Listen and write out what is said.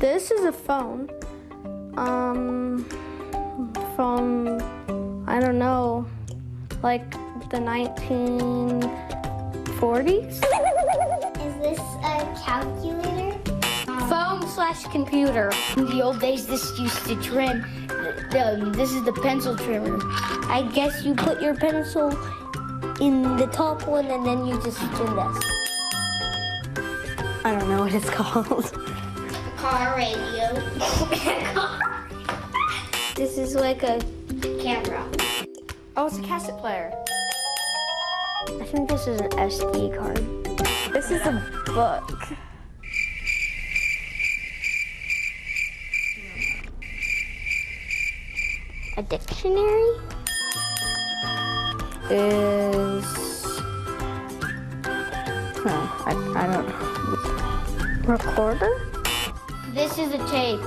This is a phone. From, I don't know, like the 1940s? Is this a calculator? Phone/computer. In the old days, this used to trim. This is the pencil trimmer. I guess you put your pencil in the top one and then you just do this. I don't know what it's called. Car radio. This is like a camera. Oh, it's a cassette player. I think this is an SD card. This is a book. A dictionary? Is... I don't know. Recorder? This is a tape.